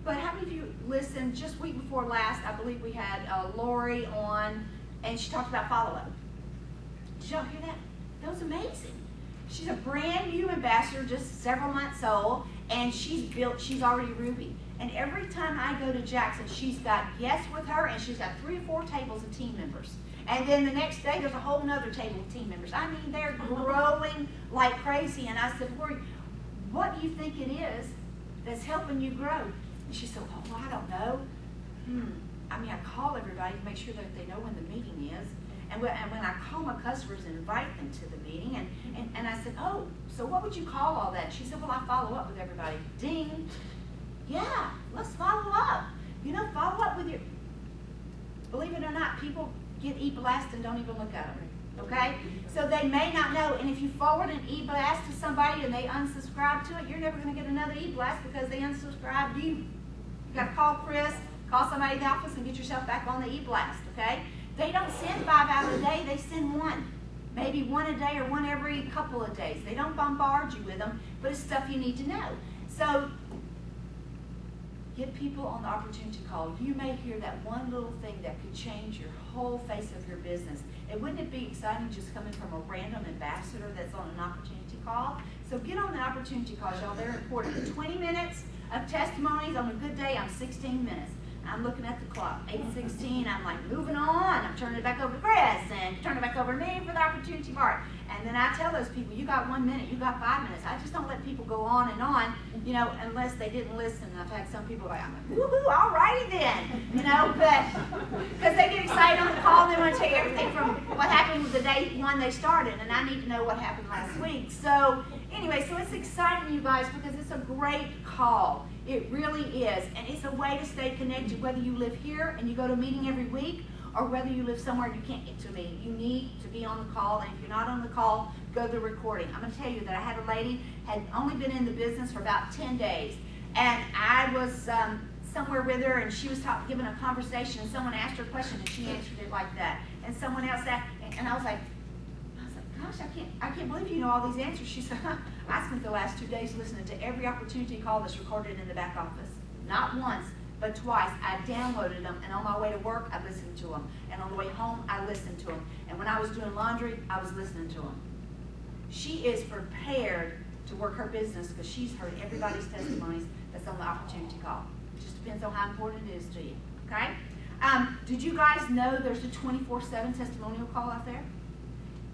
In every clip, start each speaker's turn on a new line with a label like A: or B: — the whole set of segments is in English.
A: But how many of you listened just week before last? I believe we had Lori on, and she talked about follow-up. Did y'all hear that? That was amazing. She's a brand new ambassador, just several months old, and she's already Ruby. And every time I go to Jackson, she's got guests with her, and she's got 3 or 4 tables of team members. And then the next day, there's a whole nother table of team members. I mean, they're growing like crazy. And I said, Lori, what do you think it is that's helping you grow? And she said, well, I don't know. I mean, I call everybody to make sure that they know when the meeting is. And when I call my customers and invite them to the meeting, and I said, oh, so what would you call all that? She said, well, I follow up with everybody. Ding. Yeah, let's follow up. You know, follow up with your, believe it or not, people get e-blast and don't even look at them, okay? So they may not know, and if you forward an e-blast to somebody and they unsubscribe to it, you're never going to get another e-blast because they unsubscribed you. You got to call Chris, call somebody in the office, and get yourself back on the e-blast, okay? They don't send 5 out a day, they send 1. Maybe 1 a day or 1 every couple of days. They don't bombard you with them, but it's stuff you need to know. So get people on the opportunity call. You may hear that one little thing that could change your whole face of your business. And wouldn't it be exciting just coming from a random ambassador that's on an opportunity call? So get on the opportunity calls, y'all. They're important. 20 minutes of testimonies. On a good day, I'm 16 minutes. I'm looking at the clock, 8:16. I'm like, moving on. I'm turning it back over to Chris and turning it back over to me for the opportunity part. And then I tell those people, you got 1 minute, you got 5 minutes. I just don't let people go on, you know, unless they didn't listen. And I've had some people like, I'm like, woohoo, all righty then, you know, but because they get excited on the call and they want to tell you everything from what happened with the day 1 they started, and I need to know what happened last week. So anyway, so it's exciting, you guys, because it's a great call. It really is, and it's a way to stay connected, whether you live here and you go to a meeting every week, or whether you live somewhere and you can't get to a meeting. You need to be on the call, and if you're not on the call, go to the recording. I'm going to tell you that I had a lady, had only been in the business for about 10 days, and I was somewhere with her, and she was giving a conversation, and someone asked her a question, and she answered it like that, and someone else asked, and I was like, gosh, I can't believe you know all these answers. She said, I spent the last 2 days listening to every opportunity call that's recorded in the back office. Not once, but twice. I downloaded them, and on my way to work, I listened to them. And on the way home, I listened to them. And when I was doing laundry, I was listening to them. She is prepared to work her business because she's heard everybody's testimonies that's on the opportunity call. It just depends on how important it is to you, okay? Did you guys know there's a 24/7 testimonial call out there?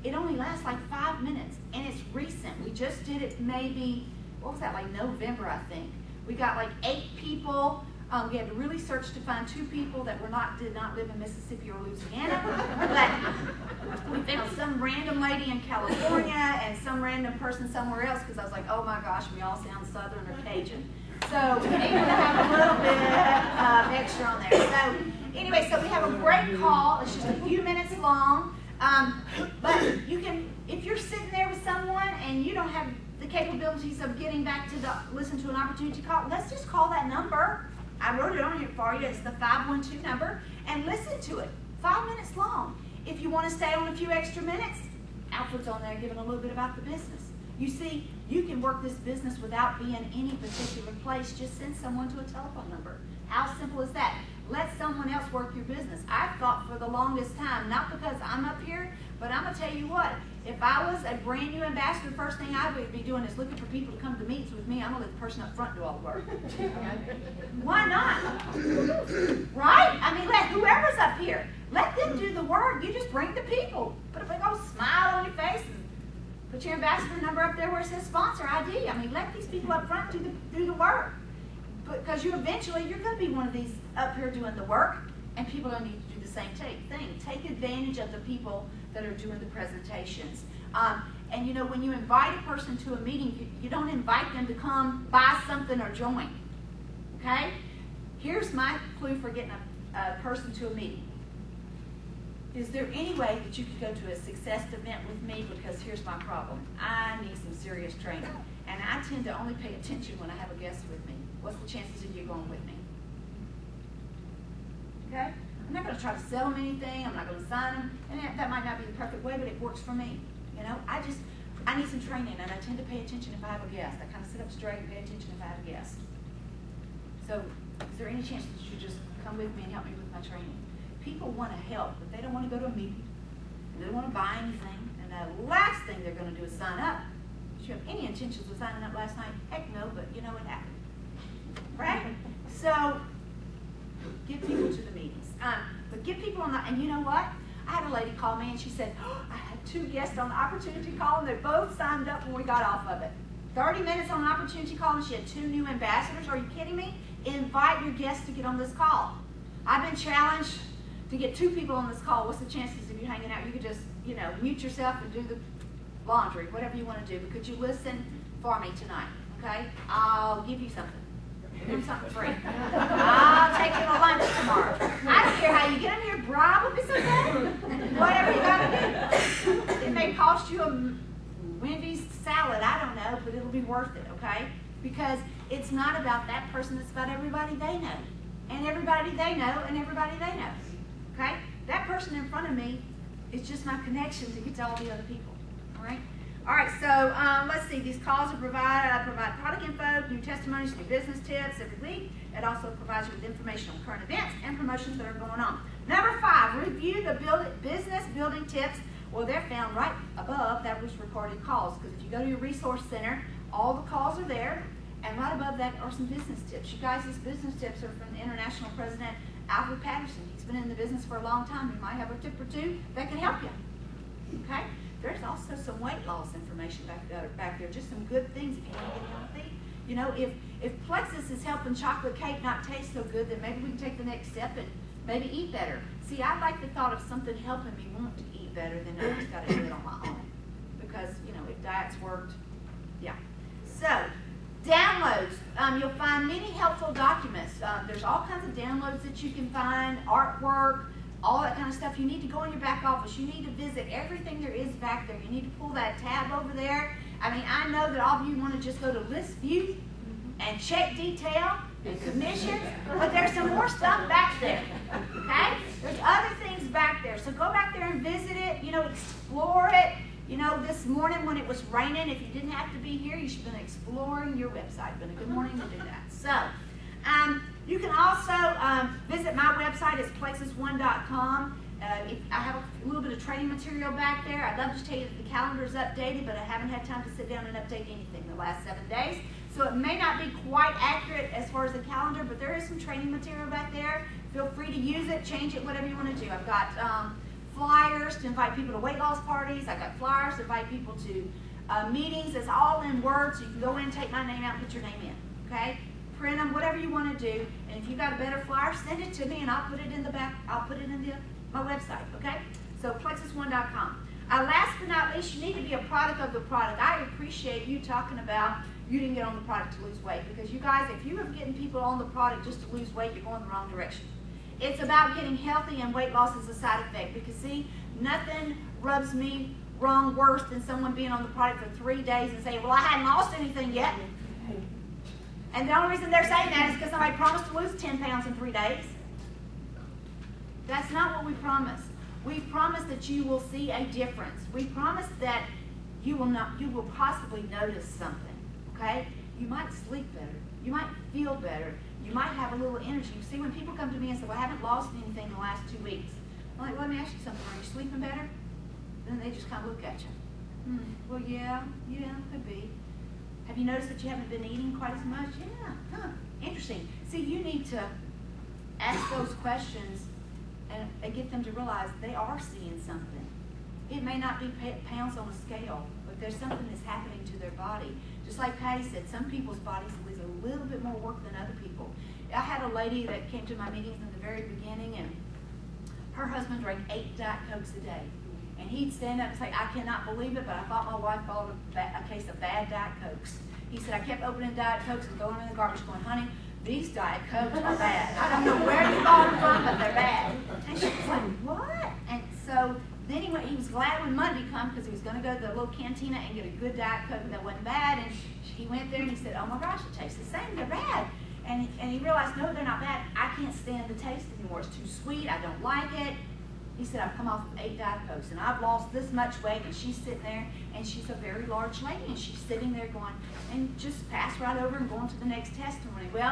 A: It only lasts like 5 minutes, and it's recent. We just did it maybe, what was that, like November, I think. We got like 8 people. We had to really search to find 2 people that did not live in Mississippi or Louisiana. But we found some random lady in California and some random person somewhere else, because I was like, oh my gosh, we all sound Southern or Cajun. So we needed to have a little bit extra on there. So anyway, so we have a great call. It's just a few minutes long. But you can, if you're sitting there with someone and you don't have the capabilities of getting back to listen to an opportunity call, let's just call that number. I wrote it on here for you. It's the 512 number, and listen to it. 5 minutes long. If you want to stay on a few extra minutes, Alfred's on there giving a little bit about the business. You see, you can work this business without being in any particular place. Just send someone to a telephone number. How simple is that? Let someone else work your business. I've thought for the longest time, not because I'm up here, but I'm going to tell you what, if I was a brand new ambassador, the first thing I would be doing is looking for people to come to meetings with me. I'm going to let the person up front do all the work. Why not? Right? I mean, let whoever's up here, let them do the work. You just bring the people. Put a big old smile on your face and put your ambassador number up there where it says sponsor ID. I mean, let these people up front do the work. Because eventually you're going to be one of these up here doing the work, and people are going to need to do the same thing. Take advantage of the people that are doing the presentations. And you know, when you invite a person to a meeting, you don't invite them to come buy something or join. Okay? Here's my clue for getting a person to a meeting. Is there any way that you could go to a success event with me? Because here's my problem. I need some serious training. And I tend to only pay attention when I have a guest with me. What's the chances of you going with me? Okay? I'm not going to try to sell them anything. I'm not going to sign them. And that might not be the perfect way, but it works for me. You know, I need some training, and I tend to pay attention if I have a guest. I kind of sit up straight and pay attention if I have a guest. So is there any chance that you just come with me and help me with my training? People want to help, but they don't want to go to a meeting. They don't want to buy anything. And the last thing they're going to do is sign up. Did you have any intentions of signing up last night? Heck no, but you know what happened. Right? So get people to the meetings. But get people on the, and you know what? I had a lady call me and she said, oh, I had 2 guests on the opportunity call and they both signed up when we got off of it. 30 minutes on an opportunity call and she had 2 new ambassadors. Are you kidding me? Invite your guests to get on this call. I've been challenged to get 2 people on this call. What's the chances of you hanging out? You could just, mute yourself and do the laundry, whatever you want to do. But could you listen for me tonight? Okay? I'll give you something. Give them something free. I'll take you to lunch tomorrow. I don't care how you get them here. Bribe them, it's okay. Whatever you got to do. It may cost you a Wendy's salad, I don't know, but it'll be worth it, okay? Because it's not about that person, it's about everybody they know. And everybody they know, and everybody they know. Okay? That person in front of me is just my connection to get to all the other people. All right? All right, so let's see. These calls are provide product info, new testimonies, new business tips every week. It also provides you with information on current events and promotions that are going on. Number 5, review the business building tips. Well, they're found right above that was recorded calls. Because if you go to your resource center, all the calls are there. And right above that are some business tips. You guys, these business tips are from the international president, Alfred Patterson. He's been in the business for a long time. You might have a tip or 2 that can help you. Okay? There's also some weight loss information back there. Just some good things if you want to get healthy. If Plexus is helping chocolate cake not taste so good, then maybe we can take the next step and maybe eat better. See, I like the thought of something helping me want to eat better than I just got to do it on my own. Because, if diets worked, yeah. So, downloads. You'll find many helpful documents. There's all kinds of downloads that you can find, artwork, all that kind of stuff. You need to go in your back office. You need to visit everything there is back there. You need to pull that tab over there. I mean, I know that all of you want to just go to list view and check detail and commission, but there's some more stuff back there. Okay? There's other things back there. So go back there and visit it, explore it. This morning when it was raining, if you didn't have to be here, you should have been exploring your website. It's been a good morning to do that. So, you can also visit my website. It's plexus1.com. I have a little bit of training material back there. I'd love to tell you that the calendar is updated, but I haven't had time to sit down and update anything the last 7 days. So it may not be quite accurate as far as the calendar, but there is some training material back there. Feel free to use it, change it, whatever you want to do. I've got flyers to invite people to weight loss parties. I've got flyers to invite people to meetings. It's all in Word, so you can go in, take my name out, and put your name in. Okay? Print them, whatever you want to do. And if you got a better flyer, send it to me, and I'll put it in the back. I'll put it in my website. Okay? So plexus1.com. Last but not least, you need to be a product of the product. I appreciate you talking about you didn't get on the product to lose weight, because you guys, if you are getting people on the product just to lose weight, you're going the wrong direction. It's about getting healthy, and weight loss is a side effect. Because see, nothing rubs me wrong worse than someone being on the product for 3 days and saying, well, I hadn't lost anything yet. And the only reason they're saying that is because somebody promised to lose 10 pounds in 3 days. That's not what we promised. We promised that you will see a difference. We promised that you will possibly notice something. Okay? You might sleep better. You might feel better. You might have a little energy. You see, when people come to me and say, well, I haven't lost anything in the last 2 weeks. I'm like, well, let me ask you something. Are you sleeping better? Then they just kind of look at you. Well, yeah, could be. Have you noticed that you haven't been eating quite as much? Yeah, interesting. See, you need to ask those questions and get them to realize they are seeing something. It may not be pounds on a scale, but there's something that's happening to their body. Just like Patty said, some people's bodies need a little bit more work than other people. I had a lady that came to my meetings in the very beginning, and her husband drank 8 Diet Cokes a day. And he'd stand up and say, I cannot believe it, but I thought my wife bought a case of bad Diet Cokes. He said, I kept opening Diet Cokes and throwing them in the garbage going, honey, these Diet Cokes are bad. I don't know where you bought them from, but they're bad. And she was like, what? And so then he was glad when Monday come, because he was going to go to the little cantina and get a good Diet Coke that wasn't bad. And he went there and he said, oh my gosh, it tastes the same. They're bad. And he realized, no, they're not bad. I can't stand the taste anymore. It's too sweet. I don't like it. He said, I've come off of 8 Diet Cokes, and I've lost this much weight. And she's sitting there, and she's a very large lady, and she's sitting there going, and just passed right over and going to the next testimony. Well,